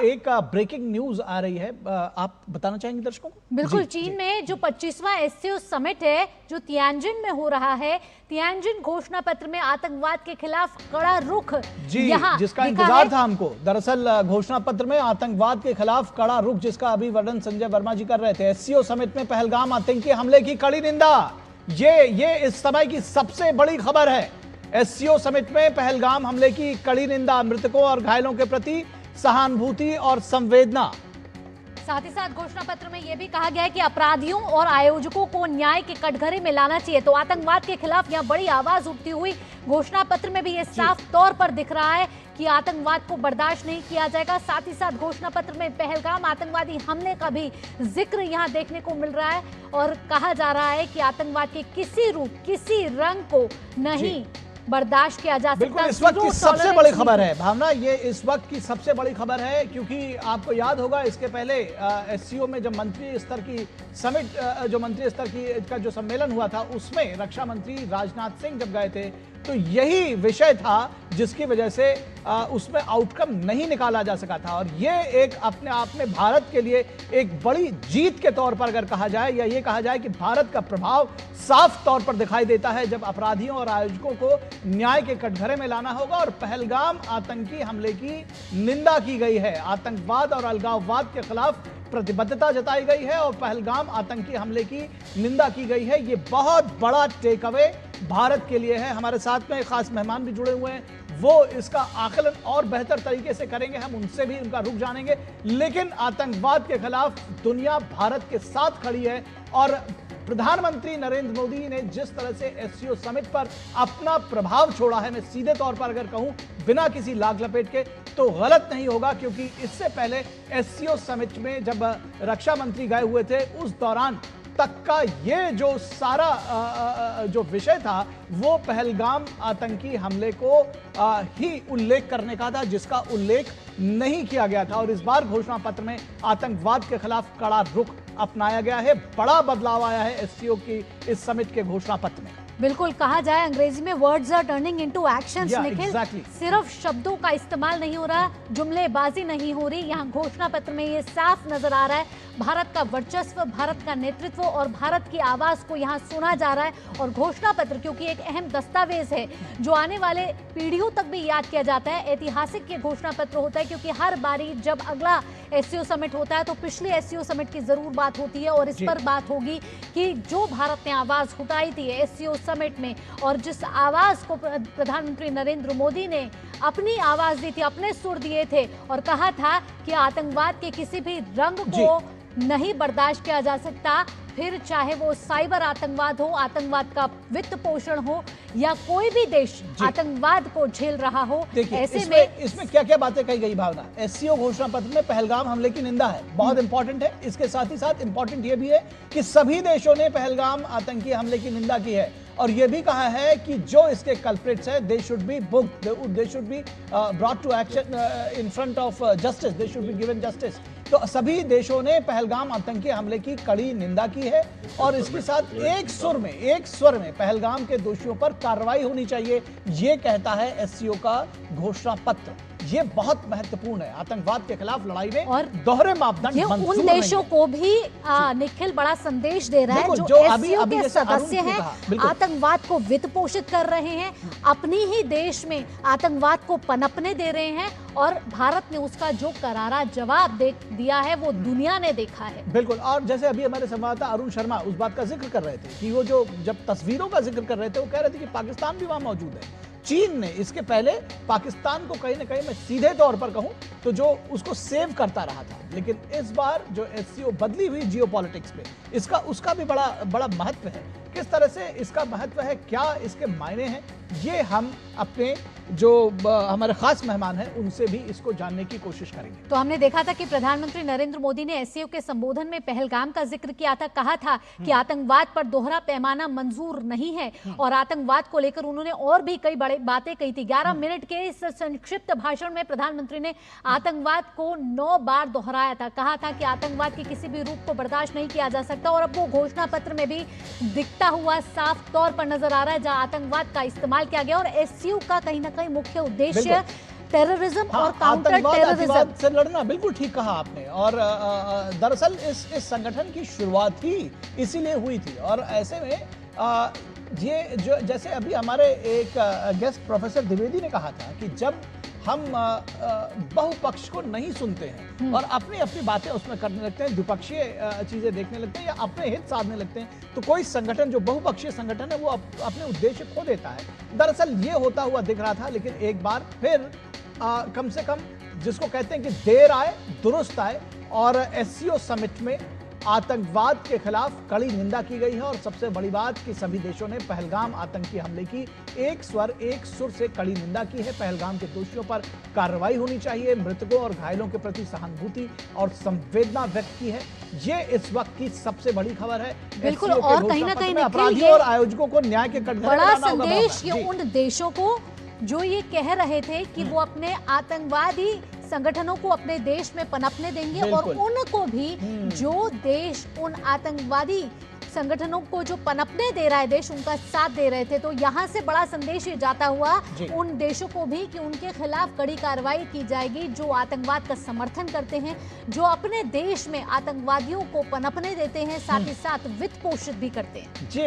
एक breaking news आ रही है, आप बताना चाहेंगे दर्शकों को? बिल्कुल, चीन में जो 25वां एससीओ समिट है जो तियानजिन में हो रहा है, तियानजिन घोषणा पत्र में आतंकवाद के खिलाफ कड़ा रुख यहाँ जिसका इंतजार था हमको। दरअसल घोषणा पत्र में आतंकवाद के खिलाफ कड़ा रुख, जिसका अभी वर्णन संजय वर्मा जी कर रहे थे। एससीओ समिट में पहलगाम आतंकी हमले की कड़ी निंदा, ये इस समय की सबसे बड़ी खबर है। एससीओ समिट में पहलगाम हमले की कड़ी निंदा, मृतकों और घायलों के प्रति सहानुभूति और संवेदना। साथ ही साथ घोषणा पत्र में यह भी कहा गया है कि अपराधियों और आयोजकों को न्याय के कटघरे में लाना चाहिए। तो आतंकवाद के खिलाफ यहां बड़ी आवाज उठती हुई घोषणा पत्र में भी ये साफ तौर पर दिख रहा है कि आतंकवाद को बर्दाश्त नहीं किया जाएगा। साथ ही साथ घोषणा पत्र में पहलगाम आतंकवादी हमले का भी जिक्र यहां देखने को मिल रहा है और कहा जा रहा है कि आतंकवाद के किसी रूप किसी रंग को नहीं बर्दाश्त किया जा सकता। इस वक्त की सबसे बड़ी खबर है भावना, ये इस वक्त की सबसे बड़ी खबर है, क्योंकि आपको याद होगा इसके पहले एससीओ में जब मंत्री स्तर की समिट, जो मंत्री स्तर की का जो सम्मेलन हुआ था, उसमें रक्षा मंत्री राजनाथ सिंह जब गए थे तो यही विषय था जिसकी वजह से उसमें आउटकम नहीं निकाला जा सका था। और ये एक अपने आप में भारत के लिए एक बड़ी जीत के तौर पर अगर कहा जाए, या ये कहा जाए कि भारत का प्रभाव साफ तौर पर दिखाई देता है जब अपराधियों और आयोजकों को न्याय के कटघरे में लाना होगा। और पहलगाम आतंकी हमले की निंदा की गई है, आतंकवाद और अलगाववाद के खिलाफ प्रतिबद्धता जताई गई है और पहलगाम आतंकी हमले की निंदा की गई है। ये बहुत बड़ा टेक अवे भारत के लिए है। हमारे साथ में खास मेहमान भी जुड़े हुए हैं, वो इसका आकलन और बेहतर तरीके से करेंगे, हम उनसे भी उनका रुख जानेंगे। लेकिन आतंकवाद के खिलाफ दुनिया भारत के साथ खड़ी है और प्रधानमंत्री नरेंद्र मोदी ने जिस तरह से एससीओ समिट पर अपना प्रभाव छोड़ा है, मैं सीधे तौर पर अगर कहूं बिना किसी लाग लपेट के तो गलत नहीं होगा, क्योंकि इससे पहले एससीओ समिट में जब रक्षा मंत्री गए हुए थे उस दौरान तक का ये जो सारा जो विषय था वो पहलगाम आतंकी हमले को ही उल्लेख करने का था, जिसका उल्लेख नहीं किया गया था। और इस बार घोषणा पत्र में आतंकवाद के खिलाफ कड़ा रुख अपनाया गया है। बड़ा बदलाव आया है एससीओ की इस समिट के घोषणा पत्र में। बिल्कुल, कहा जाए अंग्रेजी में words are turning into actions. Nikhil, सिर्फ शब्दों का इस्तेमाल नहीं हो रहा, जुमलेबाजी नहीं हो रही, यहाँ घोषणा पत्र में ये साफ नजर आ रहा है भारत का वर्चस्व, भारत का नेतृत्व और भारत की आवाज को यहाँ सुना जा रहा है। और घोषणा पत्र क्योंकि एक अहम दस्तावेज है जो आने वाले पीढ़ियों तक भी याद किया जाता है, ऐतिहासिक ये घोषणा पत्र होता है, क्योंकि हर बारी जब अगला एससीओ समिट होता है तो पिछले एससीओ समिट की जरूर बात होती है और इस पर बात होगी कि जो भारत ने आवाज उठाई थी एससीओ समिट में और जिस आवाज को प्रधानमंत्री नरेंद्र मोदी ने अपनी आवाज दी थी, अपने सुर दिए थे और कहा था कि आतंकवाद के किसी भी रंग को नहीं बर्दाश्त किया जा सकता, फिर चाहे वो साइबर आतंकवाद हो, आतंकवाद का वित्त पोषण हो या कोई भी देश आतंकवाद को झेल रहा हो। ऐसे में इसमें क्या क्या बातें कही गई भावना? एससीओ घोषणा पत्र में पहलगाम हमले की निंदा है, बहुत इंपॉर्टेंट है। इसके साथ ही साथ इंपॉर्टेंट ये भी है कि सभी देशों ने पहलगाम आतंकी हमले की निंदा की है और यह भी कहा है कि जो इसके कल्प्रिट्स है they should be booked, they should be brought to action in front of justice, they should be given justice. तो सभी देशों ने पहलगाम आतंकी हमले की कड़ी निंदा की है और इसके साथ एक स्वर में पहलगाम के दोषियों पर कार्रवाई होनी चाहिए, ये कहता है एससीओ का घोषणा पत्र। ये बहुत महत्वपूर्ण है आतंकवाद के खिलाफ लड़ाई में और दोहरे मापदंड उन देशों को भी निखिल बड़ा संदेश दे रहा है जो एससीओ के सदस्य हैं, आतंकवाद को वित्त पोषित कर रहे हैं, अपनी ही देश में आतंकवाद को पनपने दे रहे हैं और भारत ने उसका जो करारा जवाब दिया है वो दुनिया ने देखा है। बिल्कुल, और जैसे अभी हमारे संवाददाता अरुण शर्मा उस बात का जिक्र कर रहे थे कि वो जो जब तस्वीरों का जिक्र कर रहे थे वो कह रहे थे कि पाकिस्तान भी वहां मौजूद है। चीन ने इसके पहले पाकिस्तान को कहीं ना कहीं, मैं सीधे तौर पर कहूं तो जो उसको सेव करता रहा था, लेकिन इस बार जो एससीओ बदली हुई जियोपॉलिटिक्स में इसका उसका भी बड़ा महत्व है। किस तरह से इसका महत्व है, क्या इसके मायने हैं, ये हम अपने जो हमारे खास मेहमान हैं उनसे भी इसको जानने की कोशिश करेंगे। तो हमने देखा था कि प्रधानमंत्री नरेंद्र मोदी ने एससीओ के संबोधन में पहलगाम का जिक्र किया था, कहा था कि आतंकवाद पर दोहरा पैमाना मंजूर नहीं है और आतंकवाद को लेकर उन्होंने और भी कई बड़ी बातें कही थी। 11 मिनट के इस संक्षिप्त भाषण में प्रधानमंत्री ने आतंकवाद को 9 बार दोहराया था, कहा था कि आतंकवाद के किसी भी रूप को बर्दाश्त नहीं किया जा सकता और अब वो घोषणा पत्र में भी दिखता हुआ साफ तौर पर नजर आ रहा है जहां आतंकवाद का इस्तेमाल किया गया। और एससीओ का कहीं ना कहीं मुख्य उद्देश्य टेररिज्म और काउंटर आतंकवाद, टेररिज्म अतिवाद से लड़ना, बिल्कुल ठीक कहा आपने। और दरअसल इस संगठन की शुरुआत ही इसीलिए हुई थी। और ऐसे में ये जो जैसे अभी हमारे एक गेस्ट प्रोफेसर द्विवेदी ने कहा था कि जब हम बहुपक्ष को नहीं सुनते हैं और अपनी अपनी बातें उसमें करने लगते हैं, द्विपक्षीय चीजें देखने लगते हैं या अपने हित साधने लगते हैं, तो कोई संगठन जो बहुपक्षीय संगठन है वो अपने उद्देश्य खो देता है। दरअसल ये होता हुआ दिख रहा था, लेकिन एक बार फिर कम से कम जिसको कहते हैं कि देर आए दुरुस्त आए, और एससीओ समिट में आतंकवाद के खिलाफ कड़ी निंदा की गई है। और सबसे बड़ी बात कि सभी देशों ने पहलगाम आतंकी हमले की एक स्वर एक सुर से कड़ी निंदा की है। पहलगाम के दोषियों पर कार्रवाई होनी चाहिए, मृतकों और घायलों के प्रति सहानुभूति और संवेदना व्यक्त की है। ये इस वक्त की सबसे बड़ी खबर है। बिल्कुल, और कहीं ना कहीं अपराधियों और आयोजकों को न्याय के कटघरे बड़ा लगाना होगा। संदेश ये उन देशों को जो ये कह रहे थे कि वो अपने आतंकवादी संगठनों को अपने देश में पनपने देंगे, और उनको भी जो देश उन आतंकवादी संगठनों को जो पनपने दे रहा है देश, उनका साथ दे रहे थे। तो यहाँ से बड़ा संदेश ये जाता हुआ उन देशों को भी कि उनके खिलाफ कड़ी कार्रवाई की जाएगी जो आतंकवाद का समर्थन करते हैं, जो अपने देश में आतंकवादियों को पनपने देते हैं, साथ ही साथ वित्त पोषित भी करते हैं। जी।